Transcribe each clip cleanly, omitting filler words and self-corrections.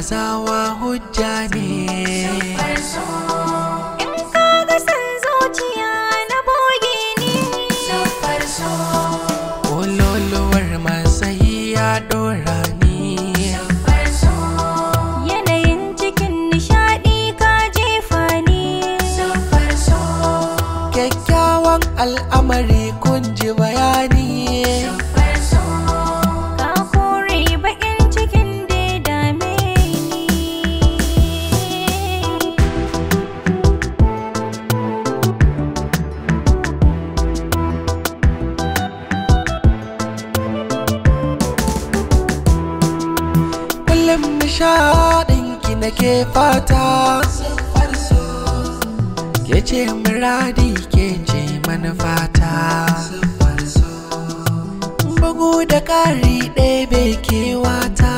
agazawa hujja ne. In kaga san zuciya na boge ne. Ololuwar matsayi ya dora ni. Yanayin cikin nishadi ka jefa ni. Kyakkyawan al'amari kun ji bayani. Ka kore bakin cikin da ya dame ni. Kullum nishaɗinki nake fata. Ke ce muradi ke ce manufata. Bugu da ƙari ɗaya bai kewata.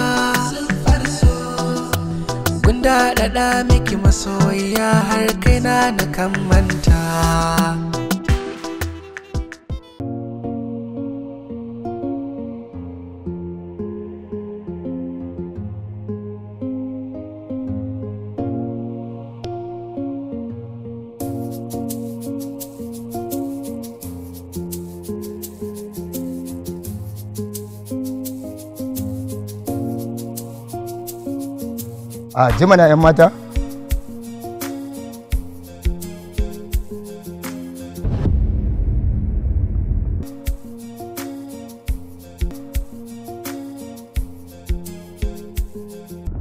Gunda ɗaɗa miki masoya har kaina na kan manta. A jimana 'yan mata?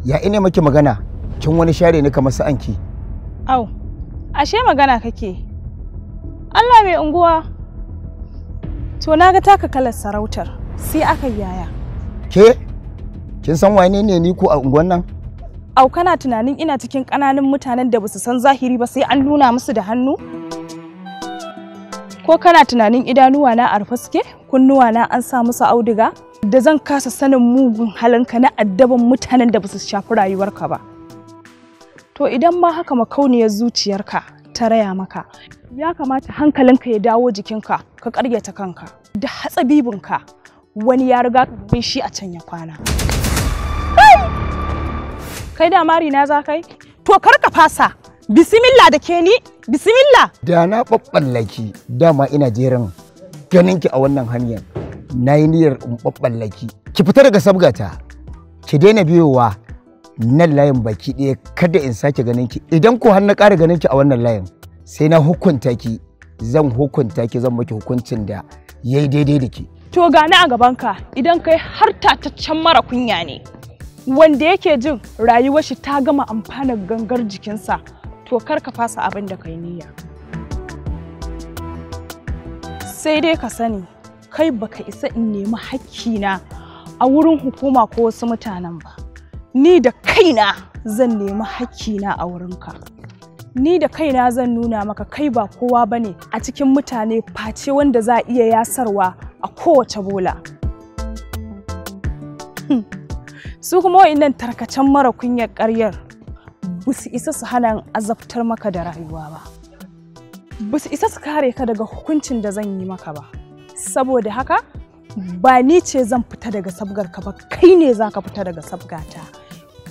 Ya ine maki magana, kin wani share ni kamar sa'anki. Au, ashe magana kake. Allah mai unguwa. To naga taka kalar sarautar, sai aka yaya. Ke? Kin san wane ne ni ko a unguwan nan? Au kana tunanin ina cikin ƙananan mutanen da basu san zahiri ba sai an nuna musu da hannu? Ko kana tunanin idanuwa na a rufe suke, kunnuwa na an sa musu auduga? Da zan kasa sanin mugun halinka na addaban mutanen da basu shafi rayuwarka ba. To idan ma haka makauniyar zuciyarka ta raya maka, ya kamata hankalinka ya dawo jikinka, ka ƙaryata kanka. Da hatsabibinka wani ya riga ka bin shi a can ya kwana. Kai da mari na za kai? To kar ka fasa. Bismillah da ke ni. Bismillah. Da na babballaki dama ina jeran ganinki a wannan hanyar. Nayi niyyar in babballaki. Ki fita daga sabgata. Ki daina biyowa nan layin baki ɗaya kada in sake ganinki. Idan ko har na ƙara ganinki a wannan layin sai na hukunta ki. Zan hukunta ki, zan miki hukuncin da yayi daidai da ki. To gani a gabanka idan kai har tataccen mara kunya ne. Wanda yake jin rayuwar shi ta gama amfanar gangar jikinsa, to kar ka fasa abin da kai niyya. Sai dai ka sani kai baka isa in nemi hakkina a wurin hukuma ko wasu mutanen ba. Ni da kaina zan nemi hakkina a wurinka. Ni da kaina zan nuna maka kai ba kowa bane a cikin mutane face wanda za a iya yasarwa a kowace bola. Su kuma wa'innan tarkacen mara kunyar ƙaryar ba su isa su hana azabtar maka da rayuwa ba. Ba su isa su kare ka daga hukuncin da zan yi maka ba. Saboda haka ba ni ce zan fita daga sabgarka ba, kai ne za ka fita daga sabgata.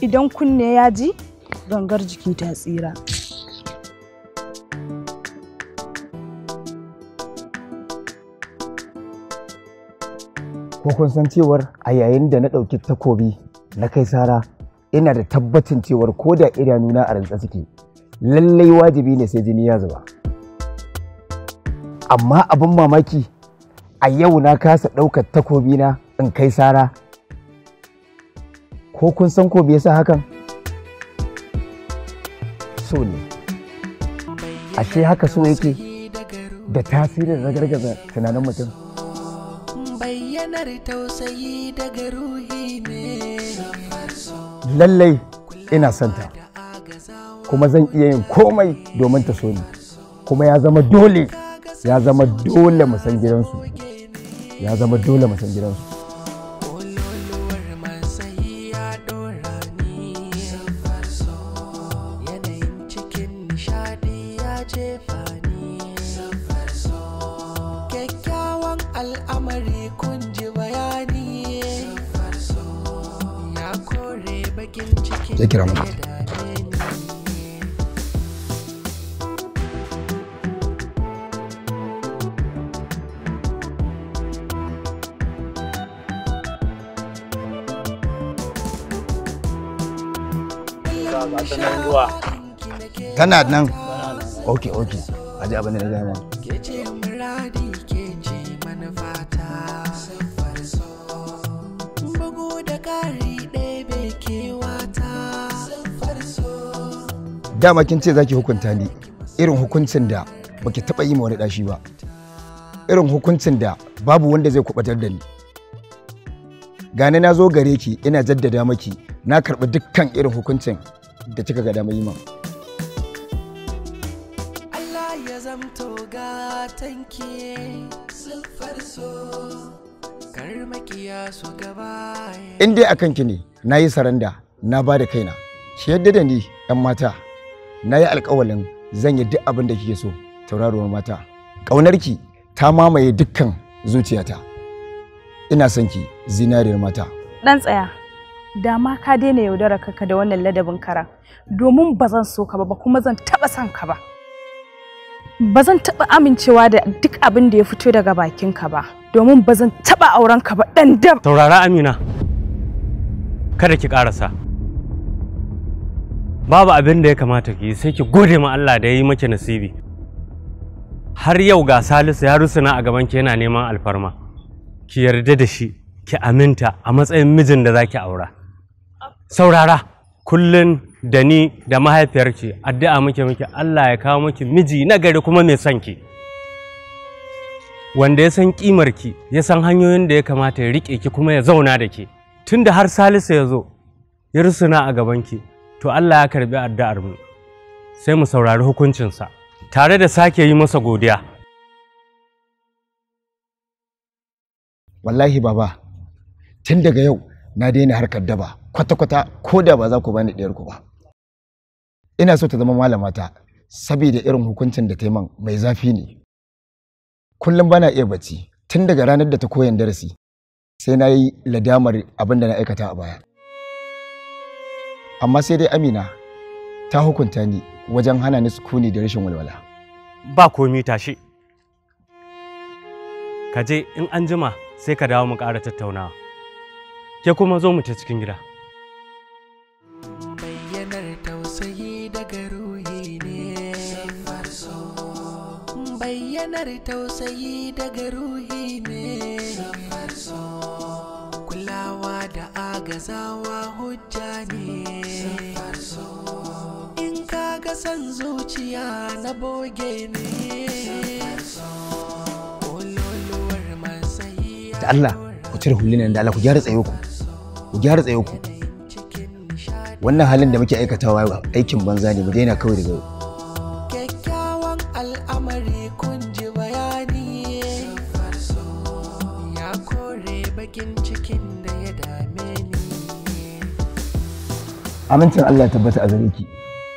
Idan kunne ya ji, gangar jiki ta tsira. Ko kun san cewar a yayin da na ɗauki takobi na kai sara ina da tabbacin cewar ko da idanuna a rantsa suke lallai wajibi ne sai jini ya zuba. Amma abin mamaki a yau na kasa ɗaukar takobi na in kai sara. Ko kun san ko me yasa hakan? So ne. Ashe haka so yake da tasirin ragargaza tunanin mutum. Bayyanar tausayi daga ruhi ne. Lallai ina santa kuma zan iya yin komai domin ta so ni, kuma ya zama dole mu san gidansu. Ya zama dole mu san gidansu. Al'amari kun ji bayani ya kore baki bakin cikin ya kira mata. Tana nan. Okay. Aji abin da na gaya ma. ke ce muradi ke ce manufata siffar so bugu da ƙari ɗebe kewata siffar so. Dama kin ce zaki hukunta ni irin hukuncin da baki taba yi ma wani dashi ba. Irin hukuncin da babu wanda zai kubatar da ni. Gane na zo gare ki ina jaddada maki na karɓi dukkan irin hukuncin da kika ga dama yi min. Allah ya zamto gatanki siffar so kar makiya su gaba. In dai akan ki ne na yi saranda na ba da kaina. Ki yadda da ni ɗan mata. Na yi alƙawalin zan yi duk abin da kike so tauraruwar mata. Ƙaunarki ta mamaye dukkan zuciyata. Ina son ki zinariyar mata. Dan tsaya. Da ma ka daina yaudara kanka da wannan ladabin kara. Domin ba zan so ka ba kuma zan taba son ka ba. Ba zan taba amincewa da duk abin da ya fito daga bakinka ba. Domin ba zan taba auren ka ba dan dab. Taurara Amina. Kada ki karasa. Babu abin da ya kamata ki sai ki gode ma Allah da ya yi maki nasibi. Har yau ga Salisu ya rusuna a gaban ki yana neman alfarma. Ki yarda da shi, ki aminta a matsayin mijin da zaki aura. Saurara, kullun da ni da mahaifiyarki addu'a muke Allah ya kawo miki miji na gari kuma mai son ki. Wanda ya san kimar ki, ya san hanyoyin da ya kamata ya rike ki kuma ya zauna da ki. Tunda har Salisu ya zo, ya rusuna a gaban ki, to Allah ya karbi addu'ar mu. Sai mu saurari hukuncinsa tare da sake yi masa godiya. Wallahi baba, tun daga yau na daina harkar daba kwata-kwata ko da ba za ku bani ɗayar ku ba. Ina so ta zama malamata saboda irin hukuncin da ta yi min mai zafi ne. Kullum bana iya bacci tun daga ranar da ta koyan darasi sai na yi ladamar abin da na aikata a baya. Amma sai dai Amina ta hukunta ni wajen hana ni sukuni da rashin walwala. Ba komi tashi. Ka je in an jima sai ka dawo mu ƙara tattaunawa. Ke kuma zo mu ta cikin gida. Bayyanar tausayi daga ruhi ne siffar so. Bayyanar tausayi daga ruhi ne siffar so. Kulawa da agazawa hujja ne siffar so. In kaga san zuciya na boge ne siffar so. Ololuwar masayi Da Allah ku cire hulunan da Allah ku gyara tsayo ku. Ku gyara tsayo ku. Wannan halin da muke aikatawa aikin banza ne mu daina kawai daga yau. Kyakkyawan al'amari kun ji bayani siffar so. Ya kore bakin cikin da ya dame ni. Amincin Allah ya tabbata a gare ki.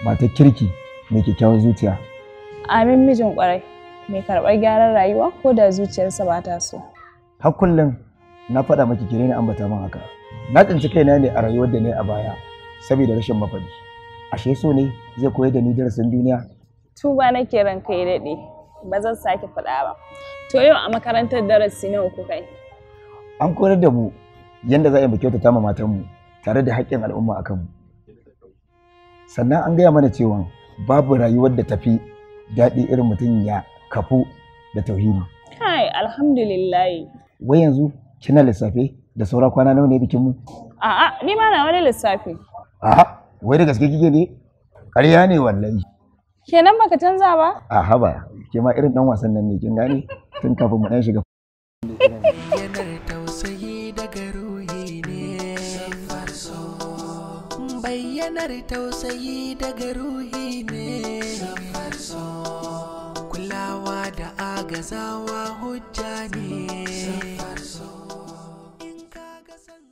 Matar kirki mai kyakkyawan zuciya. Amin mijin kwarai. Mai karɓar gyaran rayuwa ko da zuciyarsa ba ta so. Har kullum na faɗa maki ki daina ambata min haka. Na tsinci kaina ne a rayuwar da ne a baya saboda rashin mafaɗi. Ashe so ne zai koyar da ni darasin duniya. Tuba nake ranka ya daɗe. Ba zan sake faɗa ba. To yau a makarantar darasi nawa kuka yi? An koyar da mu yadda za a yi kyautata ma matanmu tare da haƙƙin al'umma a kanmu. Sannan an gaya mana cewa babu rayuwar da tafi daɗi irin mutum ya kafu da tauhidi. Kai alhamdulillah. Wai yanzu kina lissafe da saura kwana nawa ne bikin mu? A'a ni ma na wani lissafi. A'a wai da gaske kike ne? Ƙarya ne wallahi. Kenan baka canza ba? A haba ke ma irin dan wasan nan ne kin gane tun kafin mu dan shiga. Bayyanar tausayi daga ruhi ne siffar so. Bayyanar tausayi daga ruhi ne siffar so. Kulawa da agazawa hujja ne.